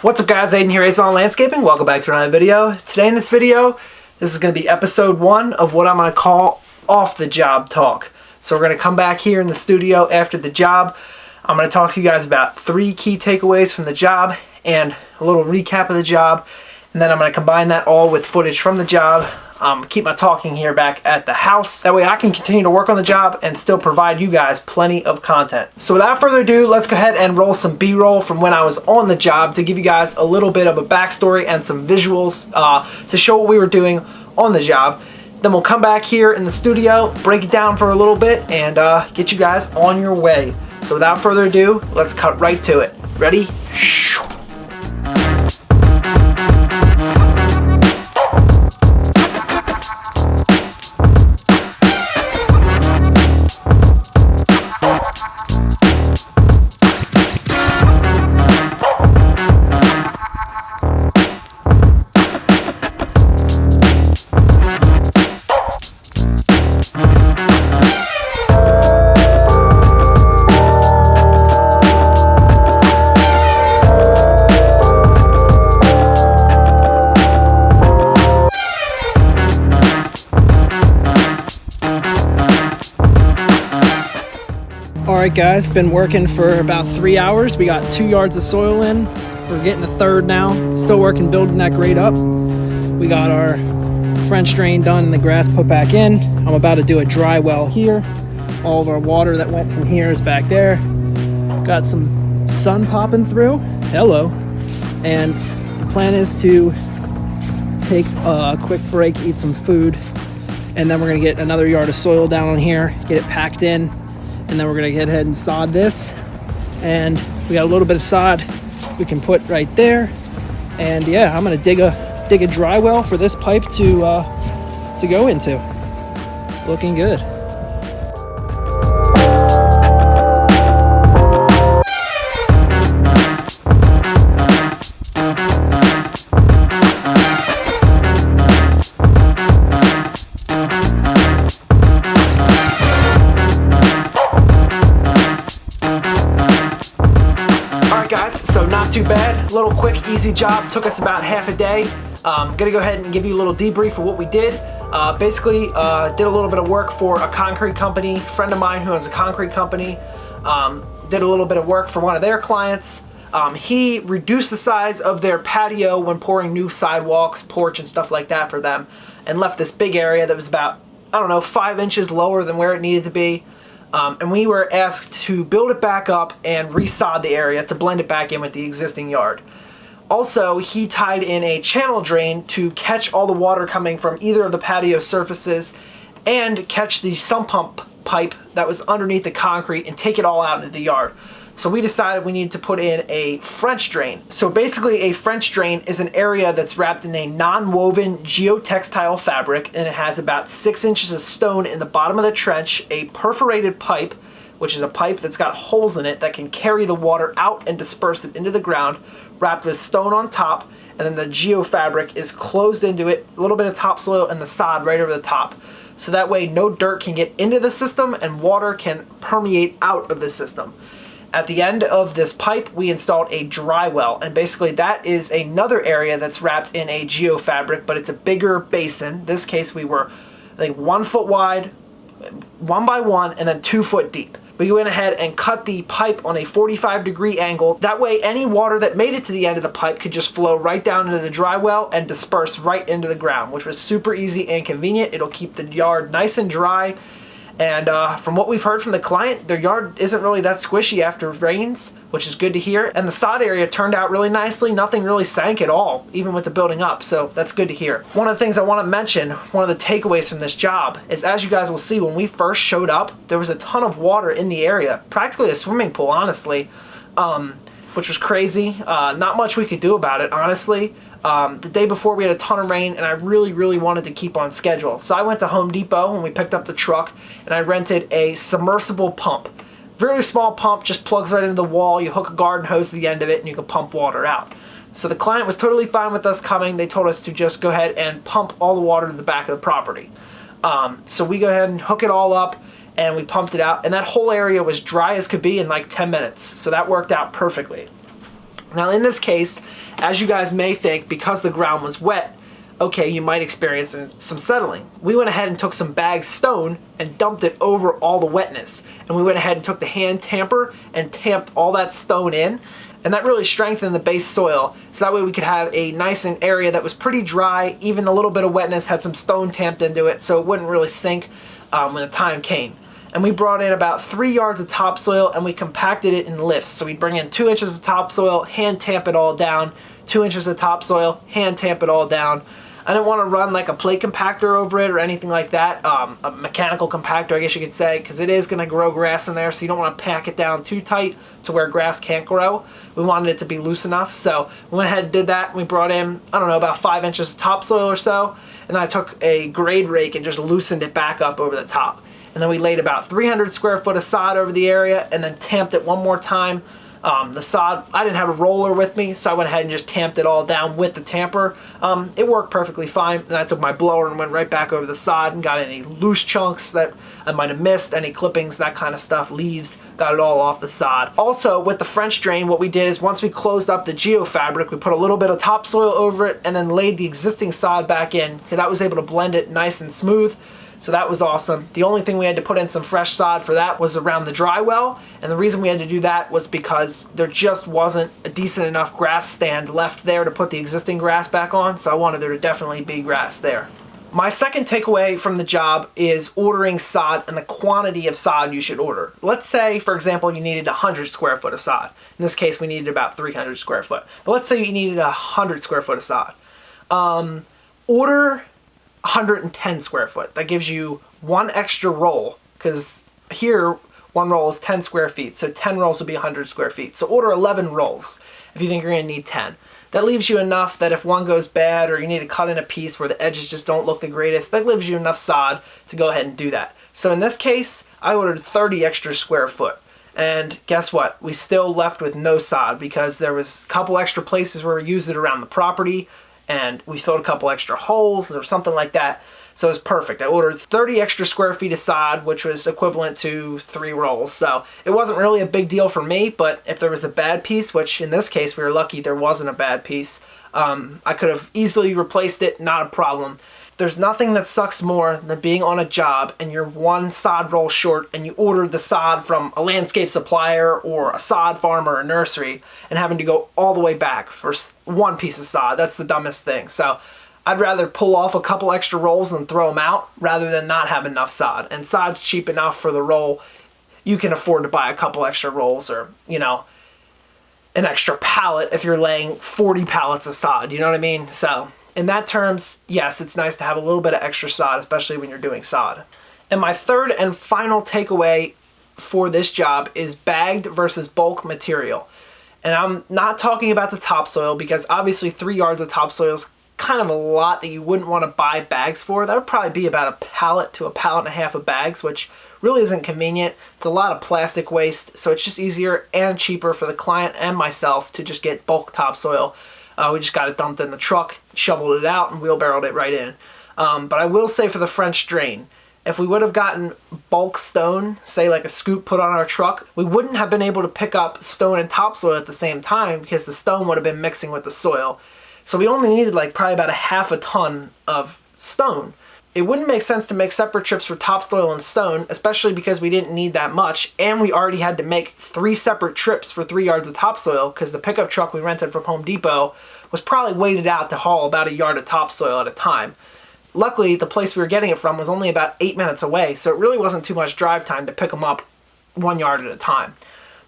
What's up guys, Aiden here, SOD Landscaping. Welcome back to another video. Today in this video, this is going to be episode 1 of what I'm going to call off the job talk. So we're going to come back here in the studio after the job. I'm going to talk to you guys about 3 key takeaways from the job and a little recap of the job. And then I'm going to combine that all with footage from the job. Keep my talking here back at the house. That way I can continue to work on the job and still provide you guys plenty of content. So without further ado, let's go ahead and roll some B-roll from when I was on the job to give you guys a little bit of a backstory and some visuals to show what we were doing on the job. Then we'll come back here in the studio, break it down for a little bit, and get you guys on your way. So without further ado, let's cut right to it. Ready? Alright guys, been working for about 3 hours. We got 2 yards of soil in. We're getting a third now. Still working, building that grade up. We got our French drain done and the grass put back in. I'm about to do a dry well here. All of our water that went from here is back there. Got some sun popping through. Hello. And the plan is to take a quick break, eat some food, and then we're gonna get another yard of soil down on here, get it packed in. And then we're gonna get ahead and sod this. And we got a little bit of sod we can put right there. And yeah, I'm gonna dig a dry well for this pipe to go into. Looking good. So not too bad, little quick, easy job. Took us about half a day. Gonna go ahead and give you a little debrief of what we did. Basically, did a little bit of work for a concrete company. Friend of mine who owns a concrete company. Did a little bit of work for one of their clients. He reduced the size of their patio when pouring new sidewalks, porch, and stuff like that for them, and left this big area that was about, I don't know, 5 inches lower than where it needed to be. And we were asked to build it back up and resod the area to blend it back in with the existing yard. Also, he tied in a channel drain to catch all the water coming from either of the patio surfaces and catch the sump pump pipe that was underneath the concrete and take it all out into the yard. So we decided we needed to put in a French drain. So basically a French drain is an area that's wrapped in a non-woven geotextile fabric, and it has about 6 inches of stone in the bottom of the trench, a perforated pipe, which is a pipe that's got holes in it that can carry the water out and disperse it into the ground, wrapped with stone on top, and then the geofabric is closed into it, a little bit of topsoil and the sod right over the top. So that way no dirt can get into the system and water can permeate out of the system. At the end of this pipe, we installed a dry well, and basically that is another area that's wrapped in a geofabric, but it's a bigger basin. In this case, we were, I think, 1 foot wide, 1 by 1, and then 2 foot deep. We went ahead and cut the pipe on a 45-degree angle. That way, any water that made it to the end of the pipe could just flow right down into the dry well and disperse right into the ground, which was super easy and convenient. It'll keep the yard nice and dry. And from what we've heard from the client, their yard isn't really that squishy after rains, which is good to hear. And the sod area turned out really nicely. Nothing really sank at all, even with the building up, so that's good to hear. One of the things I want to mention, one of the takeaways from this job, is as you guys will see, when we first showed up, there was a ton of water in the area, practically a swimming pool, honestly, which was crazy. Not much we could do about it, honestly. The day before we had a ton of rain, and I really wanted to keep on schedule. So I went to Home Depot when we picked up the truck, and I rented a submersible pump. Very small pump, just plugs right into the wall. You hook a garden hose to the end of it and you can pump water out. So the client was totally fine with us coming. They told us to just go ahead and pump all the water to the back of the property. So we go ahead and hook it all up and we pumped it out, and that whole area was dry as could be in like 10 minutes. So that worked out perfectly. Now in this case, as you guys may think, because the ground was wet, okay, you might experience some settling. We went ahead and took some bagged stone and dumped it over all the wetness. And we went ahead and took the hand tamper and tamped all that stone in. And that really strengthened the base soil. So that way we could have a nice area that was pretty dry. Even a little bit of wetness had some stone tamped into it, so it wouldn't really sink when the time came. And we brought in about 3 yards of topsoil and we compacted it in lifts. So we'd bring in 2 inches of topsoil, hand tamp it all down, 2 inches of topsoil, hand tamp it all down. I didn't want to run like a plate compactor over it or anything like that, a mechanical compactor I guess you could say, because it is going to grow grass in there, so you don't want to pack it down too tight to where grass can't grow. We wanted it to be loose enough, so we went ahead and did that. We brought in, I don't know, about 5 inches of topsoil or so, and then I took a grade rake and just loosened it back up over the top. And then we laid about 300 square foot of sod over the area and then tamped it one more time. The sod, I didn't have a roller with me, so I went ahead and just tamped it all down with the tamper. It worked perfectly fine. And I took my blower and went right back over the sod and got any loose chunks that I might have missed, any clippings, that kind of stuff, leaves, got it all off the sod. Also, with the French drain, what we did is once we closed up the geofabric, we put a little bit of topsoil over it and then laid the existing sod back in, because that was able to blend it nice and smooth. So that was awesome. The only thing we had to put in some fresh sod for that was around the dry well, and the reason we had to do that was because there just wasn't a decent enough grass stand left there to put the existing grass back on, so I wanted there to definitely be grass there. My second takeaway from the job is ordering sod and the quantity of sod you should order. Let's say, for example, you needed 100 square foot of sod. In this case, we needed about 300 square foot. But let's say you needed 100 square foot of sod. Order 110 square foot. That gives you one extra roll, because here one roll is 10 square feet, so 10 rolls would be 100 square feet. So order 11 rolls if you think you're going to need 10. That leaves you enough that if one goes bad or you need to cut in a piece where the edges just don't look the greatest, that leaves you enough sod to go ahead and do that. So in this case, I ordered 30 extra square foot. And guess what? We still left with no sod because there was a couple extra places where we used it around the property, and we filled a couple extra holes or something like that. So it was perfect. I ordered 30 extra square feet of sod, which was equivalent to 3 rolls. So it wasn't really a big deal for me, but if there was a bad piece, which in this case we were lucky there wasn't a bad piece, I could have easily replaced it, not a problem. There's nothing that sucks more than being on a job and you're one sod roll short and you ordered the sod from a landscape supplier or a sod farm or a nursery and having to go all the way back for one piece of sod. That's the dumbest thing. So I'd rather pull off a couple extra rolls and throw them out rather than not have enough sod. And sod's cheap enough for the roll. You can afford to buy a couple extra rolls, or, you know, an extra pallet if you're laying 40 pallets of sod. You know what I mean? So in that terms, yes, it's nice to have a little bit of extra sod, especially when you're doing sod. And my third and final takeaway for this job is bagged versus bulk material. And I'm not talking about the topsoil, because obviously 3 yards of topsoil is kind of a lot that you wouldn't want to buy bags for. That would probably be about a pallet to a pallet and a half of bags, which really isn't convenient. It's a lot of plastic waste, so it's just easier and cheaper for the client and myself to just get bulk topsoil. We just got it dumped in the truck, shoveled it out, and wheelbarrowed it right in. But I will say for the French drain, if we would have gotten bulk stone, say like a scoop put on our truck, we wouldn't have been able to pick up stone and topsoil at the same time because the stone would have been mixing with the soil. So we only needed like probably about a half a ton of stone. It wouldn't make sense to make separate trips for topsoil and stone, especially because we didn't need that much, and we already had to make 3 separate trips for 3 yards of topsoil because the pickup truck we rented from Home Depot was probably weighted out to haul about a yard of topsoil at a time. Luckily, the place we were getting it from was only about 8 minutes away, so it really wasn't too much drive time to pick them up 1 yard at a time.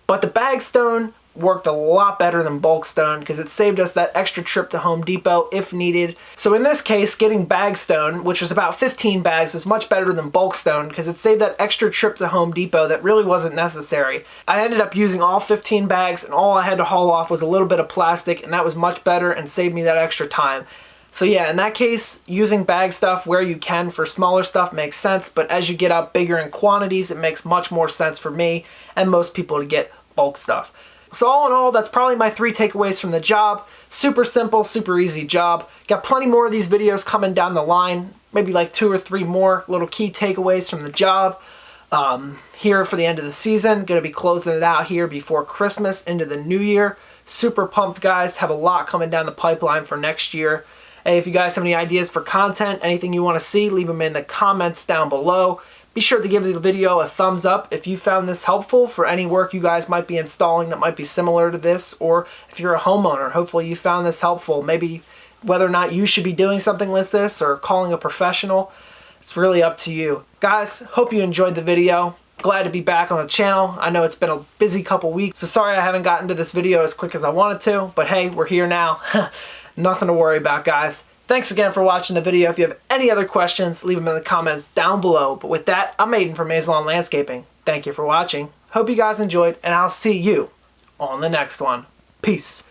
But the bag stone worked a lot better than bulk stone because it saved us that extra trip to Home Depot if needed. So in this case, getting bag stone, which was about 15 bags, was much better than bulk stone because it saved that extra trip to Home Depot that really wasn't necessary. I ended up using all 15 bags, and all I had to haul off was a little bit of plastic, and that was much better and saved me that extra time. So yeah, in that case, using bag stuff where you can for smaller stuff makes sense, but as you get up bigger in quantities, it makes much more sense for me and most people to get bulk stuff. So all in all, that's probably my 3 takeaways from the job. Super simple, super easy job. Got plenty more of these videos coming down the line. Maybe like 2 or 3 more little key takeaways from the job. Here for the end of the season. Going to be closing it out here before Christmas into the new year. Super pumped, guys. Have a lot coming down the pipeline for next year. Hey, if you guys have any ideas for content, anything you want to see, leave them in the comments down below. Be sure to give the video a thumbs up if you found this helpful for any work you guys might be installing that might be similar to this, or if you're a homeowner, hopefully you found this helpful. Maybe whether or not you should be doing something like this or calling a professional, it's really up to you. Guys, hope you enjoyed the video. Glad to be back on the channel. I know it's been a busy couple weeks, so sorry I haven't gotten to this video as quick as I wanted to, but hey, we're here now. Nothing to worry about, guys. Thanks again for watching the video. If you have any other questions, leave them in the comments down below. But with that, I'm Aiden from Mazelon Landscaping. Thank you for watching. Hope you guys enjoyed, and I'll see you on the next one. Peace.